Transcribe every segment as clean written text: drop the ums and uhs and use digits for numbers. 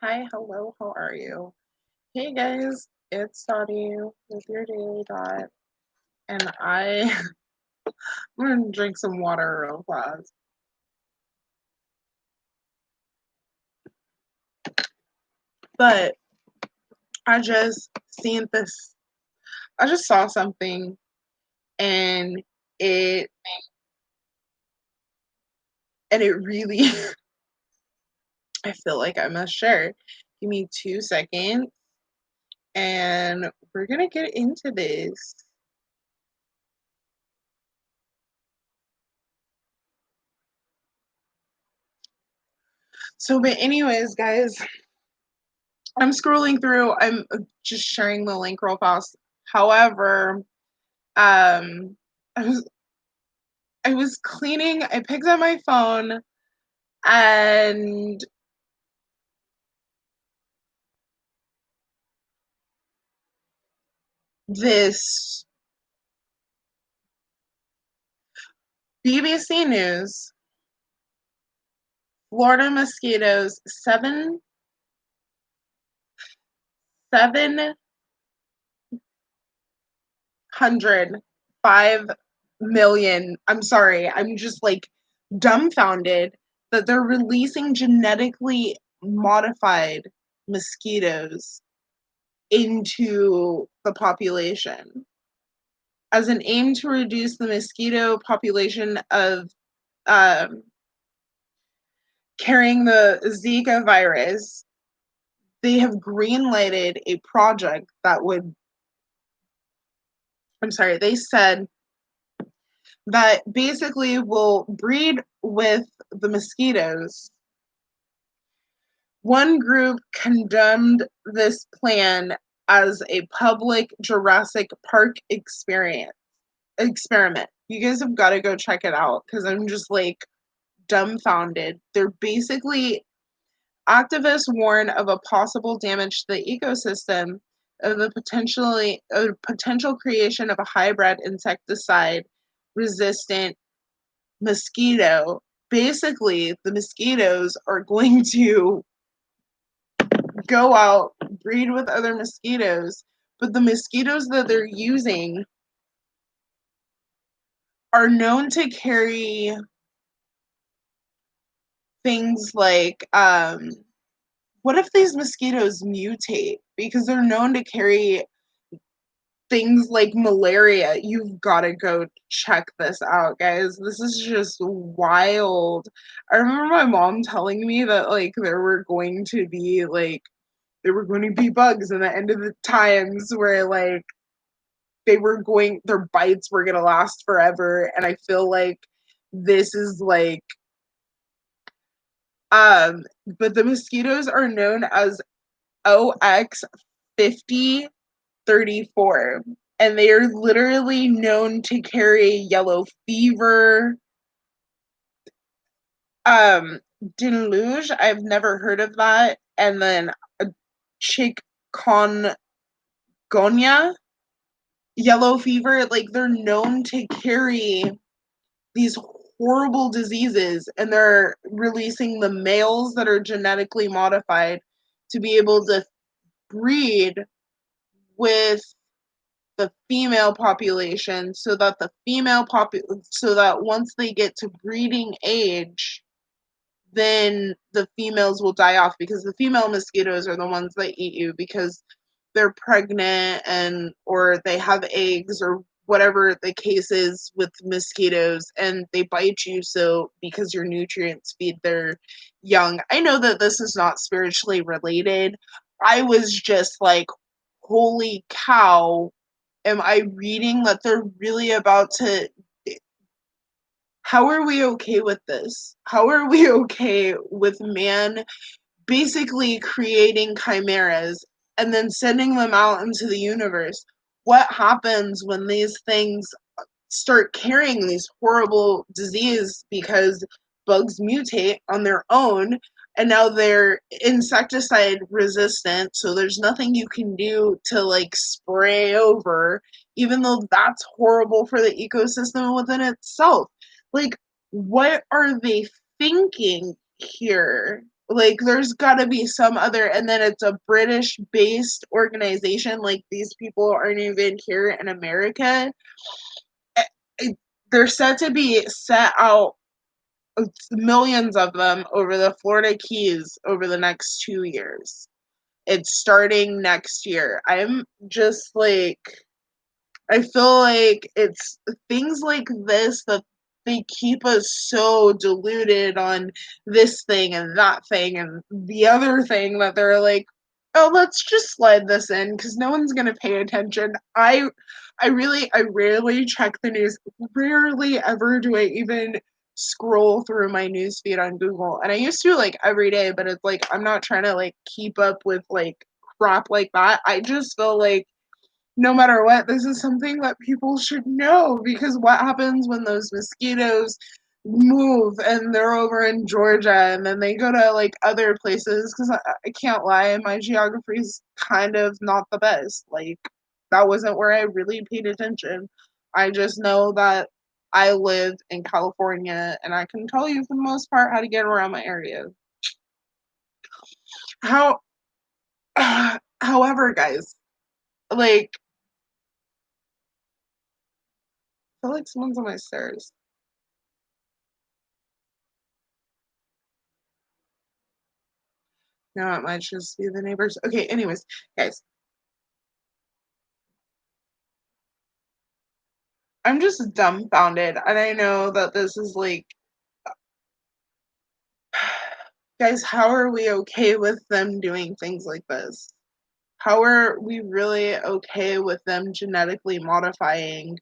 Hi, hello, how are you? Hey guys, it's Dottie with your Daily Dot, and I'm gonna drink some water real fast. But I just seen this, I just saw something, and it it really, I feel like I must share. Give me 2 seconds, and we're gonna get into this. But anyways, guys, I'm scrolling through. I'm just sharing the link real fast. However, um, I was I was cleaning. I picked up my phone, and this BBC News: Florida mosquitoes 705 million. I'm sorry. I'm just like dumbfounded that they're releasing genetically modified mosquitoes into the population as an aim to reduce the mosquito population of um, carrying the Zika virus. They have greenlighted a project that would, I'm sorry, they said that basically will breed with the mosquitoes. One group condemned this plan as a public Jurassic Park experiment. You guys have got to go check it out because I'm just like dumbfounded. They're basically Activists warn of a possible damage to the ecosystem of the potential creation of a hybrid insecticide resistant mosquito. Basically, the mosquitoes are going to go out, breed with other mosquitoes, but the mosquitoes that they're using are known to carry things like what if these mosquitoes mutate because they're known to carry things like malaria. You've got to go check this out, guys. This is just wild. I remember my mom telling me that like there were going to be bugs in the end of the times where like their bites were going to last forever, and I feel like this is like um but the mosquitoes are known as OX5034, and they are literally known to carry yellow fever. Um, Deluge, I've never heard of that, and then chikungunya, yellow fever. Like they're known to carry these horrible diseases, and they're releasing the males that are genetically modified to be able to breed with the female population so that so that once they get to breeding age, then the females will die off because the female mosquitoes are the ones that eat you because they're pregnant and or they have eggs or whatever the case is with mosquitoes, and they bite you so because your nutrients feed their young. I know that this is not spiritually related. I was just like, holy cow, am I reading that they're really about to. How are we okay with this? How are we okay with man basically creating chimeras and then sending them out into the universe? What happens when these things start carrying these horrible disease because bugs mutate on their own, and now they're insecticide resistant, so there's nothing you can do to like spray over, even though that's horrible for the ecosystem within itself. Like, what are they thinking here? Like, there's gotta be some other, and then it's a British-based organization, like, these people aren't even here in America. Eh, they're said to be set out millions of them over the Florida Keys over the next 2 years. It's starting next year. I'm just like, I feel like it's things like this that they keep us so deluded on this thing and that thing and the other thing that they're like, oh, let's just slide this in because no one's gonna pay attention. I rarely check the news. Rarely ever do I even scroll through my news feed on Google. And I used to like every day, but it's like I'm not trying to like keep up with like crap like that. I just feel like no matter what, this is something that people should know because what happens when those mosquitoes move and they're over in Georgia and then they go to like other places? Because I can't lie, my geography is kind of not the best. Like, that wasn't where I really paid attention. I just know that I live in California and I can tell you for the most part how to get around my area. How, however, guys, like, I feel like someone's on my stairs. No, it might just be the neighbors. Okay, anyways, guys, I'm just dumbfounded. And I know that this is like, guys, how are we okay with them doing things like this? How are we really okay with them genetically modifying?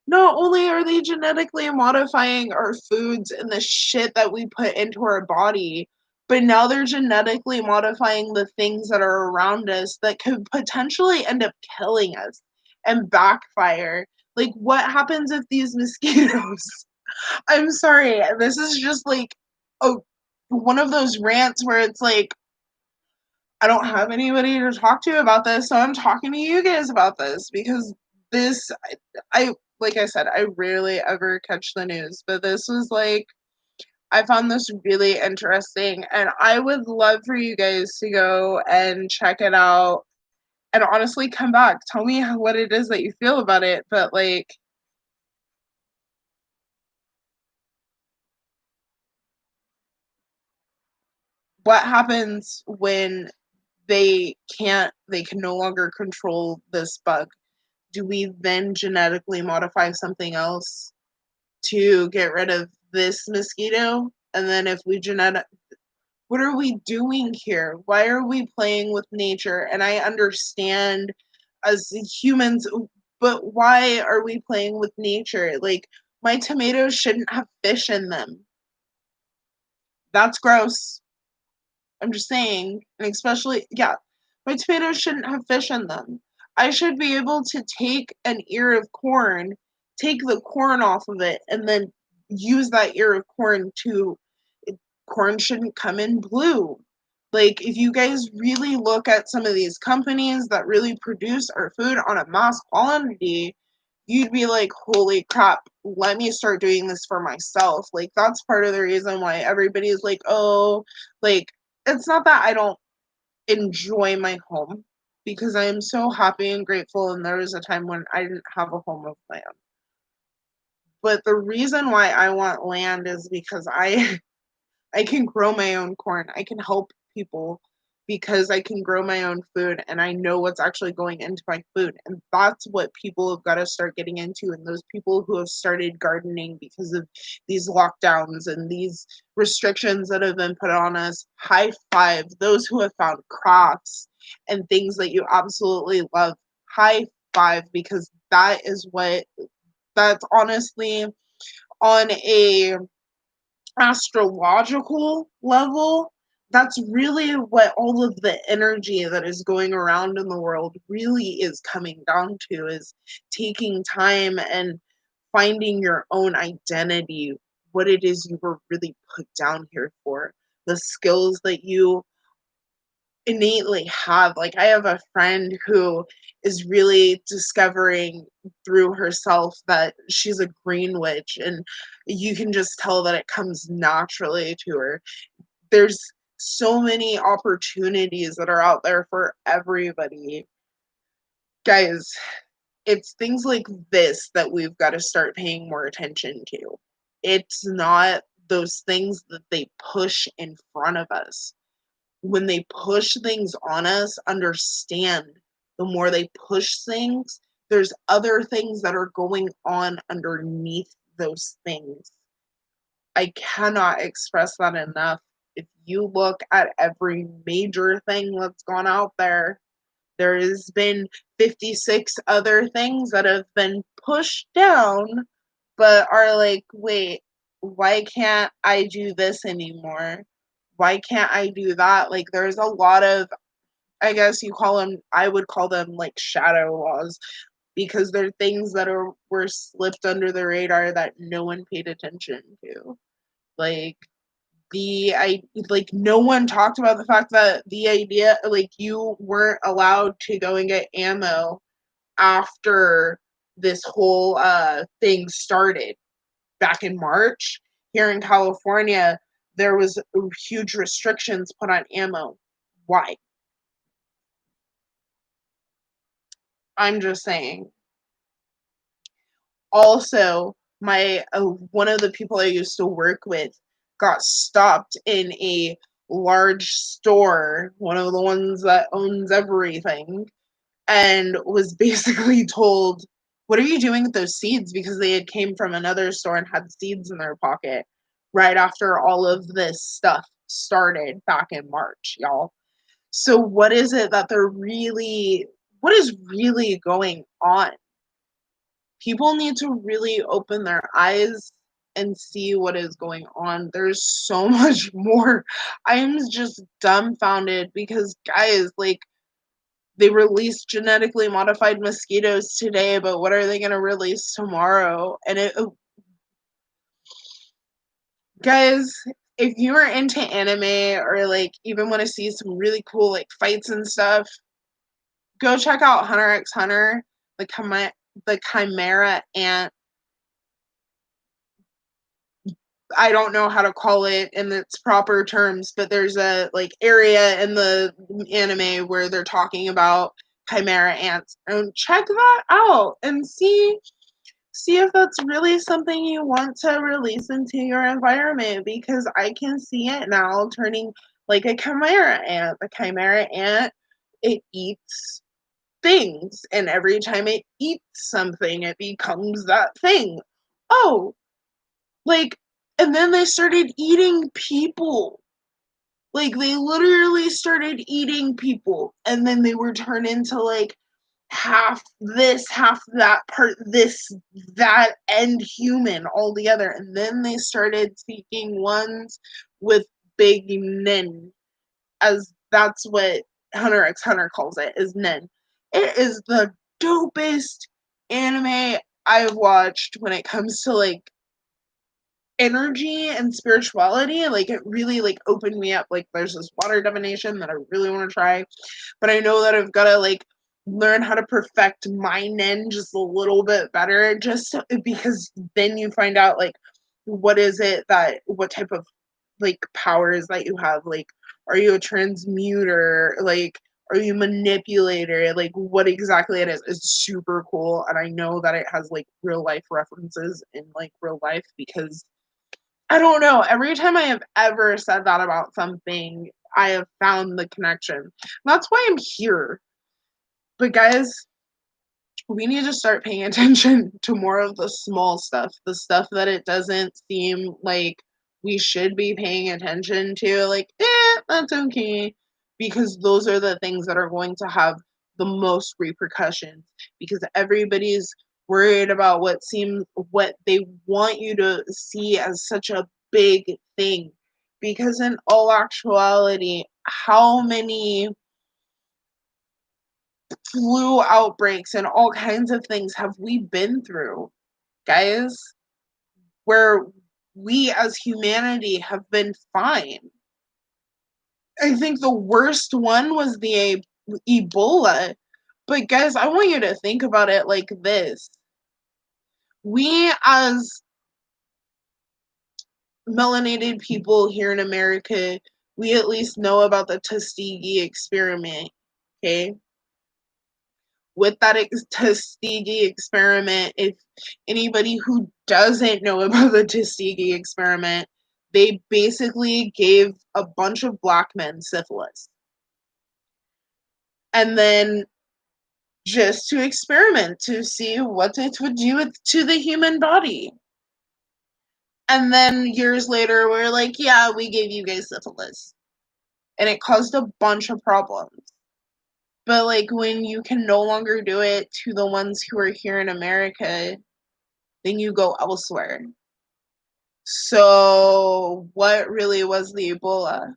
Not only are they genetically modifying our foods and the shit that we put into our body, but now they're genetically modifying the things that are around us that could potentially end up killing us and backfire. Like, what happens if these mosquitoes? I'm sorry, this is just like a one of those rants where it's like I don't have anybody to talk to about this, so I'm talking to you guys about this because this, I like I said, I rarely ever catch the news, but this was like, I found this really interesting, and I would love for you guys to go and check it out and honestly come back. Tell me what it is that you feel about it, but like, what happens when they can no longer control this bug? Do we then genetically modify something else to get rid of this mosquito? And then if we genetic what are we doing here? Why are we playing with nature? And I understand as humans, but why are we playing with nature? Like, my tomatoes shouldn't have fish in them. That's gross. I'm just saying, and especially, yeah, my tomatoes shouldn't have fish in them. I should be able to take an ear of corn, take the corn off of it, and then use that ear of corn to. Corn shouldn't come in blue. Like, if you guys really look at some of these companies that really produce our food on a mass quantity, you'd be like, holy crap, let me start doing this for myself. Like, that's part of the reason why everybody is like, oh, like, it's not that I don't enjoy my home because I am so happy and grateful. And there was a time when I didn't have a home of my own. But the reason why I want land is because I can grow my own corn. I can help people because I can grow my own food and I know what's actually going into my food. And that's what people have got to start getting into. And those people who have started gardening because of these lockdowns and these restrictions that have been put on us, high five. Those who have found crafts and things that you absolutely love, high five, because that's honestly on a astrological level, that's really what all of the energy that is going around in the world really is coming down to, is taking time and finding your own identity, what it is you were really put down here for, the skills that you innately have. Like, I have a friend who is really discovering through herself that she's a green witch, and you can just tell that it comes naturally to her. There's so many opportunities that are out there for everybody. Guys, it's things like this that we've got to start paying more attention to. It's not those things that they push in front of us. When they push things on us, understand the more they push things, there's other things that are going on underneath those things. I cannot express that enough. If you look at every major thing that's gone out there has been 56 other things that have been pushed down, but are like, wait, why can't I do this anymore? Why can't I do that? Like, there's a lot of, I guess you call them, I would call them like shadow laws, because they're things that were slipped under the radar that no one paid attention to. Like, I like no one talked about the fact that the idea, like, you weren't allowed to go and get ammo after this whole thing started back in March. Here in California, there was huge restrictions put on ammo. Why? I'm just saying. Also, my one of the people I used to work with got stopped in a large store, one of the ones that owns everything, and was basically told, "What are you doing with those seeds?" Because they had came from another store and had seeds in their pocket right after all of this stuff started back in March, y'all. So what is it that what is really going on? People need to really open their eyes and see what is going on. There's so much more. I'm just dumbfounded because, guys, like, they released genetically modified mosquitoes today, but what are they going to release tomorrow? And guys, if you are into anime or like even want to see some really cool like fights and stuff, go check out Hunter x Hunter, the Chimera Ant. I don't know how to call it in its proper terms, but there's a like area in the anime where they're talking about chimera ants. And check that out and see if that's really something you want to release into your environment, because I can see it now turning like a chimera ant. The chimera ant, it eats things, and every time it eats something, it becomes that thing. Oh, like, and then they started eating people. Like, they literally started eating people, and then they were turned into like half this, half that part, this, that, and human all together. And then they started speaking ones with big nen, as that's what Hunter x Hunter calls it, is nen. It is the dopest anime I've watched when it comes to like energy and spirituality. Like, it really like opened me up. Like, there's this water divination that I really want to try, but I know that I've got to like learn how to perfect my nen just a little bit better, just because then you find out like what type of like powers that you have. Like, are you a transmuter? Like, are you manipulator? Like, what exactly it is super cool, and I know that it has like real life references in like real life, because I don't know. Every time I have ever said that about something, I have found the connection. That's why I'm here. But guys, we need to start paying attention to more of the small stuff, the stuff that it doesn't seem like we should be paying attention to. Like, that's okay. Because those are the things that are going to have the most repercussions. Because everybody's worried about what they want you to see as such a big thing. Because in all actuality, how many flu outbreaks and all kinds of things have we been through, guys, where we as humanity have been fine? I think the worst one was the Ebola. But guys, I want you to think about it like this. We as melanated people here in America, we at least know about the Tuskegee experiment, okay? With that Tuskegee experiment, if anybody who doesn't know about the Tuskegee experiment, they basically gave a bunch of black men syphilis. And then just to experiment to see what it would do to the human body. And then years later, we're like, yeah, we gave you guys syphilis. And it caused a bunch of problems. But like when you can no longer do it to the ones who are here in America, then you go elsewhere. So what really was the Ebola?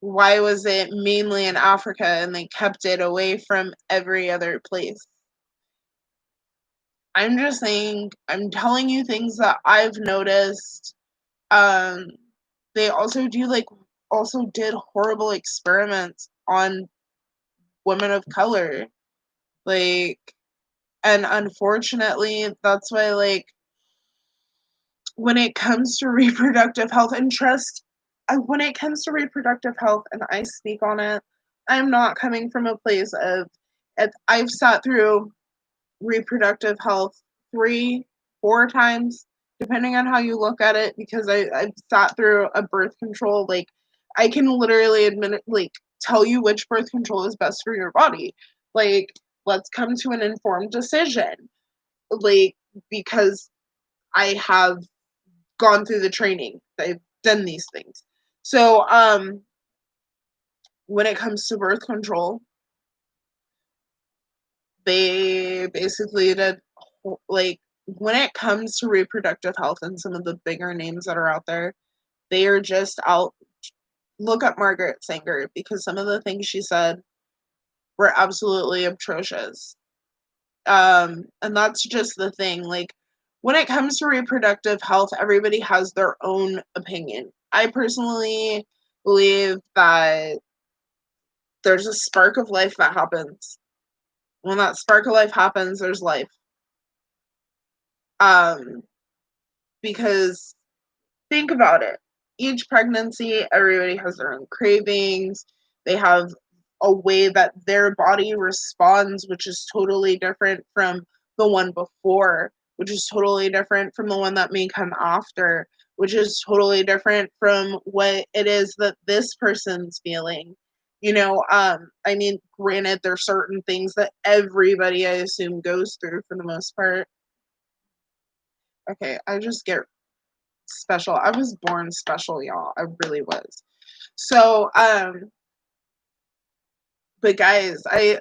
Why was it mainly in Africa and they kept it away from every other place? I'm just saying, I'm telling you things that I've noticed. Um, they also did horrible experiments on women of color. Like, and unfortunately, that's why, like, when it comes to reproductive health and trust, when it comes to reproductive health, and I speak on it, I'm not coming from a place of, I've sat through reproductive health 3, 4 times, depending on how you look at it, because I've sat through a birth control. Like, I can literally tell you which birth control is best for your body. Like, let's come to an informed decision. Like, because I have gone through the training, I've done these things. So, when it comes to birth control, they basically did, like, when it comes to reproductive health and some of the bigger names that are out there, they are just out. Look up Margaret Sanger, because some of the things she said were absolutely atrocious. And that's just the thing. Like, when it comes to reproductive health, everybody has their own opinion. I personally believe that there's a spark of life that happens. When that spark of life happens, there's life. Um, because think about it. Each pregnancy, everybody has their own cravings. They have a way that their body responds, which is totally different from the one before, which is totally different from the one that may come after, which is totally different from what it is that this person's feeling. I mean, granted, there's certain things that everybody, I assume, goes through for the most part. Okay, I just get special. I was born special, y'all. I really was. So, but guys, I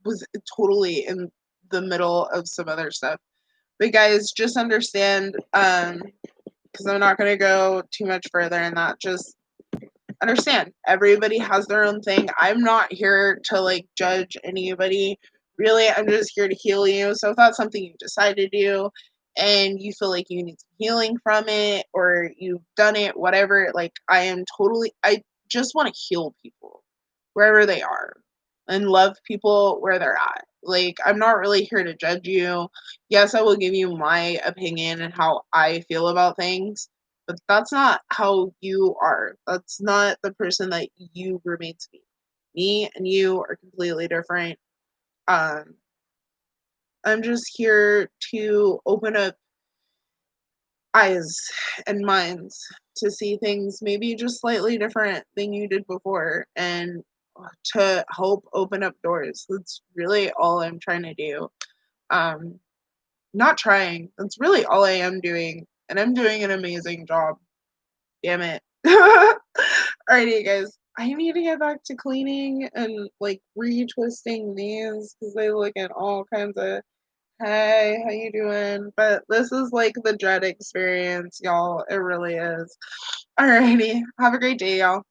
was totally in the middle of some other stuff. But guys, just understand, because I'm not gonna go too much further in that. Just understand, everybody has their own thing. I'm not here to like judge anybody. Really, I'm just here to heal you. So if that's something you decide to do and you feel like you need some healing from it or you've done it, whatever, like I just want to heal people wherever they are and love people where they're at. Like, I'm not really here to judge you. Yes, I will give you my opinion and how I feel about things, but that's not how you are. That's not the person that you were made to be. Me and you are completely different. Um, I'm just here to open up eyes and minds to see things maybe just slightly different than you did before and to help open up doors. That's really all I'm trying to do. Um, Not trying. That's really all I am doing. And I'm doing an amazing job. Damn it. Alrighty, guys. I need to get back to cleaning and like retwisting these because they look at all kinds of, hey, how you doing? But this is like the dread experience, y'all. It really is. Alrighty. Have a great day, y'all.